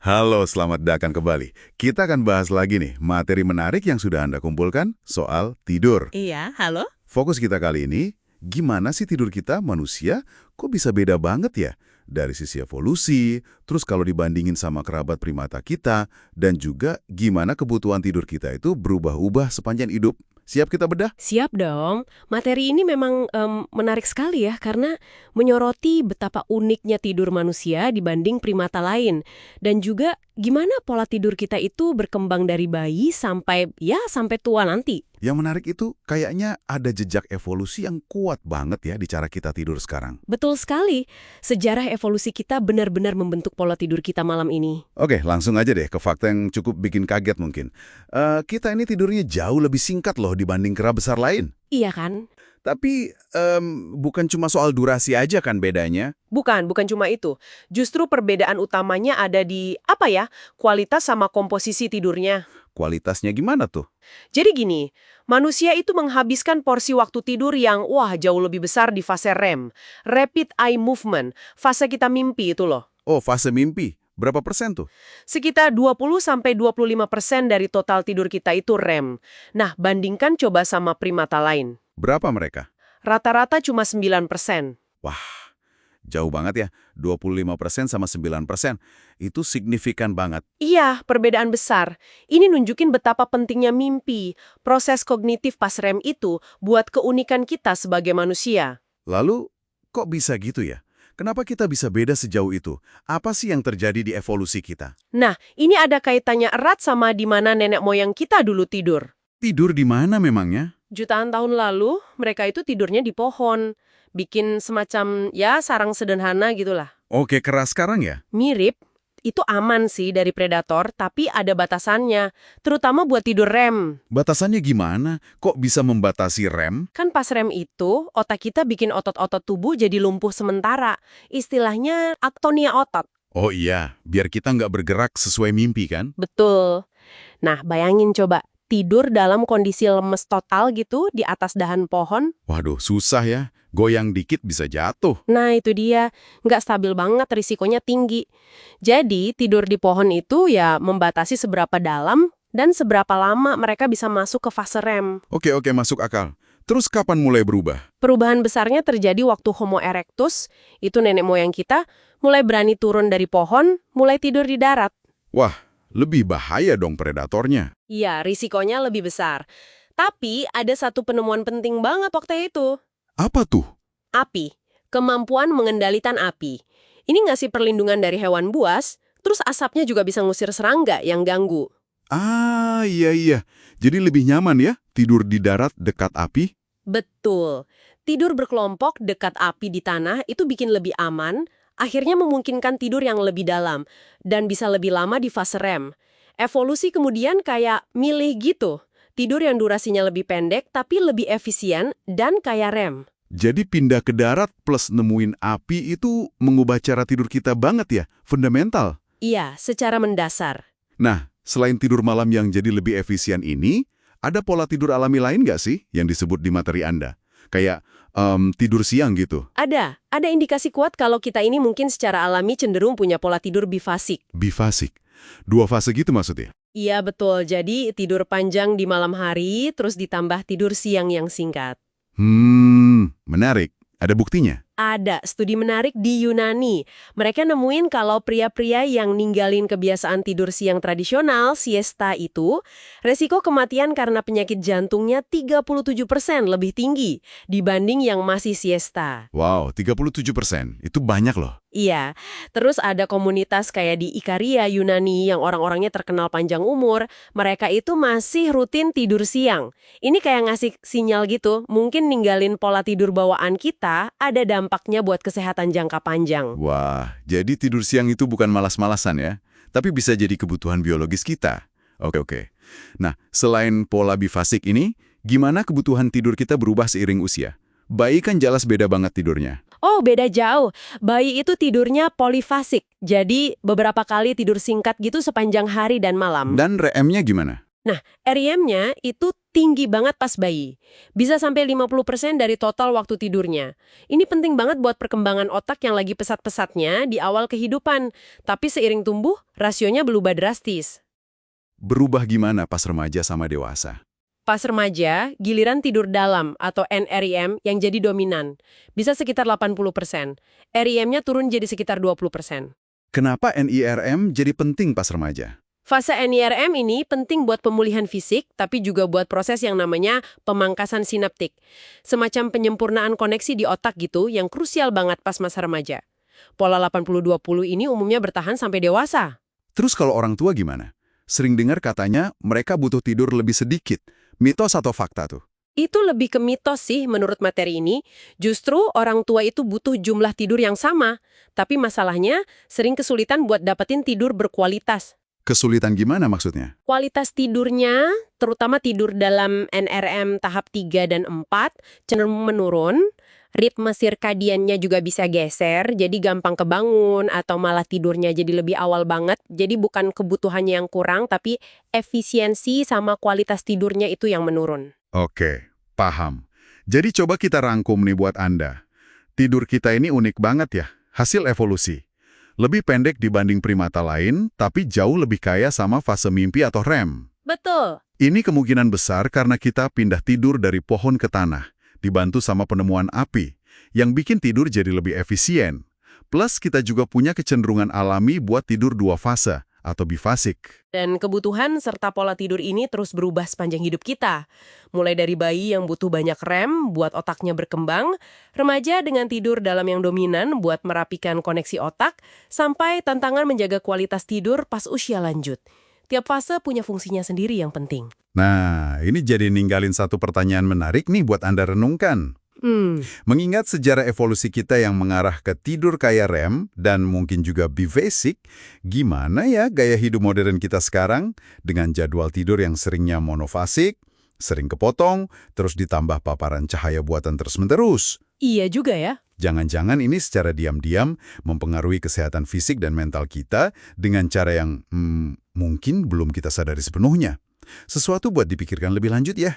Halo, selamat datang kembali. Kita akan bahas lagi nih materi menarik yang sudah Anda kumpulkan soal tidur. Iya, halo? Fokus kita kali ini, gimana sih tidur kita manusia kok bisa beda banget ya? Dari sisi evolusi, terus kalau dibandingin sama kerabat primata kita, dan juga gimana kebutuhan tidur kita itu berubah-ubah sepanjang hidup. Siap kita bedah? Siap dong. Materi ini memang menarik sekali ya, karena menyoroti betapa uniknya tidur manusia dibanding primata lain. Dan juga gimana pola tidur kita itu berkembang dari bayi sampai tua nanti. Yang menarik itu kayaknya ada jejak evolusi yang kuat banget ya di cara kita tidur sekarang. Betul sekali. Sejarah evolusi kita benar-benar membentuk pola tidur kita malam ini. Oke, langsung aja deh ke fakta yang cukup bikin kaget mungkin. Kita ini tidurnya jauh lebih singkat loh dibanding kera besar lain. Iya kan? Tapi bukan cuma soal durasi aja kan bedanya. Bukan cuma itu. Justru perbedaan utamanya ada di, kualitas sama komposisi tidurnya. Kualitasnya gimana tuh? Jadi gini, manusia itu menghabiskan porsi waktu tidur yang, jauh lebih besar di fase REM. Rapid Eye Movement, fase kita mimpi itu loh. Oh, fase mimpi. Berapa persen tuh? Sekitar 20-25% dari total tidur kita itu REM. Nah, bandingkan coba sama primata lain. Berapa mereka? Rata-rata cuma 9%. Wah, jauh banget ya. 25% sama 9%. Itu signifikan banget. Iya, perbedaan besar. Ini nunjukin betapa pentingnya mimpi. Proses kognitif pas REM itu buat keunikan kita sebagai manusia. Lalu, kok bisa gitu ya? Kenapa kita bisa beda sejauh itu? Apa sih yang terjadi di evolusi kita? Nah, ini ada kaitannya erat sama di mana nenek moyang kita dulu tidur. Tidur di mana memangnya? Jutaan tahun lalu, mereka itu tidurnya di pohon. Bikin semacam, sarang sederhana gitulah. Oke, keras sekarang ya? Mirip, itu aman sih dari predator, tapi ada batasannya. Terutama buat tidur REM. Batasannya gimana? Kok bisa membatasi rem? Kan pas REM itu, otak kita bikin otot-otot tubuh jadi lumpuh sementara. Istilahnya aktonia otot. Oh iya, biar kita nggak bergerak sesuai mimpi kan? Betul. Nah, bayangin coba, tidur dalam kondisi lemes total gitu di atas dahan pohon. Waduh, susah ya. Goyang dikit bisa jatuh. Nah, itu dia. Nggak stabil banget, risikonya tinggi. Jadi, tidur di pohon itu ya membatasi seberapa dalam dan seberapa lama mereka bisa masuk ke fase REM. Oke, masuk akal. Terus kapan mulai berubah? Perubahan besarnya terjadi waktu Homo erectus, itu nenek moyang kita, mulai berani turun dari pohon, mulai tidur di darat. Wah, lebih bahaya dong predatornya. Iya, risikonya lebih besar. Tapi ada satu penemuan penting banget waktu itu. Apa tuh? Api. Kemampuan mengendalikan api. Ini ngasih perlindungan dari hewan buas, terus asapnya juga bisa ngusir serangga yang ganggu. Ah, iya. Jadi lebih nyaman ya tidur di darat dekat api? Betul. Tidur berkelompok dekat api di tanah itu bikin lebih aman, akhirnya memungkinkan tidur yang lebih dalam, dan bisa lebih lama di fase REM. Evolusi kemudian kayak milih gitu. Tidur yang durasinya lebih pendek tapi lebih efisien dan kayak REM. Jadi pindah ke darat plus nemuin api itu mengubah cara tidur kita banget ya? Fundamental. Iya, secara mendasar. Nah, selain tidur malam yang jadi lebih efisien ini, ada pola tidur alami lain nggak sih yang disebut di materi Anda? Kayak tidur siang gitu. Ada indikasi kuat kalau kita ini mungkin secara alami cenderung punya pola tidur bifasik. Bifasik. 2 fase gitu maksudnya? Iya betul, jadi tidur panjang di malam hari, terus ditambah tidur siang yang singkat. Menarik. Ada buktinya? Ada studi menarik di Yunani. Mereka nemuin kalau pria-pria yang ninggalin kebiasaan tidur siang tradisional, siesta itu, resiko kematian karena penyakit jantungnya 37% lebih tinggi dibanding yang masih siesta. Wow, 37%. Itu banyak loh. Iya, terus ada komunitas kayak di Ikaria, Yunani, yang orang-orangnya terkenal panjang umur, mereka itu masih rutin tidur siang. Ini kayak ngasih sinyal gitu, mungkin ninggalin pola tidur bawaan kita, ada dampaknya buat kesehatan jangka panjang. Wah, jadi tidur siang itu bukan malas-malasan ya, tapi bisa jadi kebutuhan biologis kita. Oke. Nah, selain pola bifasik ini, gimana kebutuhan tidur kita berubah seiring usia? Bayi kan jelas beda banget tidurnya. Oh, beda jauh. Bayi itu tidurnya polifasik. Jadi, beberapa kali tidur singkat gitu sepanjang hari dan malam. Dan REM-nya gimana? Nah, REM-nya itu tinggi banget pas bayi. Bisa sampai 50% dari total waktu tidurnya. Ini penting banget buat perkembangan otak yang lagi pesat-pesatnya di awal kehidupan. Tapi seiring tumbuh, rasionya berubah drastis. Berubah gimana pas remaja sama dewasa? Pas remaja, giliran tidur dalam atau NREM yang jadi dominan. Bisa sekitar 80%. REM-nya turun jadi sekitar 20%. Kenapa NIRM jadi penting pas remaja? Fase NIRM ini penting buat pemulihan fisik, tapi juga buat proses yang namanya pemangkasan sinaptik. Semacam penyempurnaan koneksi di otak gitu yang krusial banget pas masa remaja. Pola 80-20 ini umumnya bertahan sampai dewasa. Terus kalau orang tua gimana? Sering dengar katanya mereka butuh tidur lebih sedikit. Mitos atau fakta tuh? Itu lebih ke mitos sih menurut materi ini. Justru orang tua itu butuh jumlah tidur yang sama. Tapi masalahnya sering kesulitan buat dapetin tidur berkualitas. Kesulitan gimana maksudnya? Kualitas tidurnya, terutama tidur dalam NRM tahap 3 dan 4, cenderung menurun. Ritme sirkadiannya juga bisa geser, jadi gampang kebangun atau malah tidurnya jadi lebih awal banget. Jadi bukan kebutuhannya yang kurang, tapi efisiensi sama kualitas tidurnya itu yang menurun. Oke, paham. Jadi coba kita rangkum nih buat Anda. Tidur kita ini unik banget ya, hasil evolusi. Lebih pendek dibanding primata lain, tapi jauh lebih kaya sama fase mimpi atau REM. Betul. Ini kemungkinan besar karena kita pindah tidur dari pohon ke tanah, dibantu sama penemuan api, yang bikin tidur jadi lebih efisien. Plus kita juga punya kecenderungan alami buat tidur dua fase, atau bifasik. Dan kebutuhan serta pola tidur ini terus berubah sepanjang hidup kita. Mulai dari bayi yang butuh banyak REM buat otaknya berkembang, remaja dengan tidur dalam yang dominan buat merapikan koneksi otak, sampai tantangan menjaga kualitas tidur pas usia lanjut. Tiap fase punya fungsinya sendiri yang penting. Nah, ini jadi ninggalin satu pertanyaan menarik nih buat Anda renungkan. Mengingat sejarah evolusi kita yang mengarah ke tidur kaya REM dan mungkin juga bifasik, gimana ya gaya hidup modern kita sekarang dengan jadwal tidur yang seringnya monofasik, sering kepotong, terus ditambah paparan cahaya buatan terus-menerus? Iya juga ya. Jangan-jangan ini secara diam-diam mempengaruhi kesehatan fisik dan mental kita dengan cara yang mungkin belum kita sadari sepenuhnya. Sesuatu buat dipikirkan lebih lanjut ya.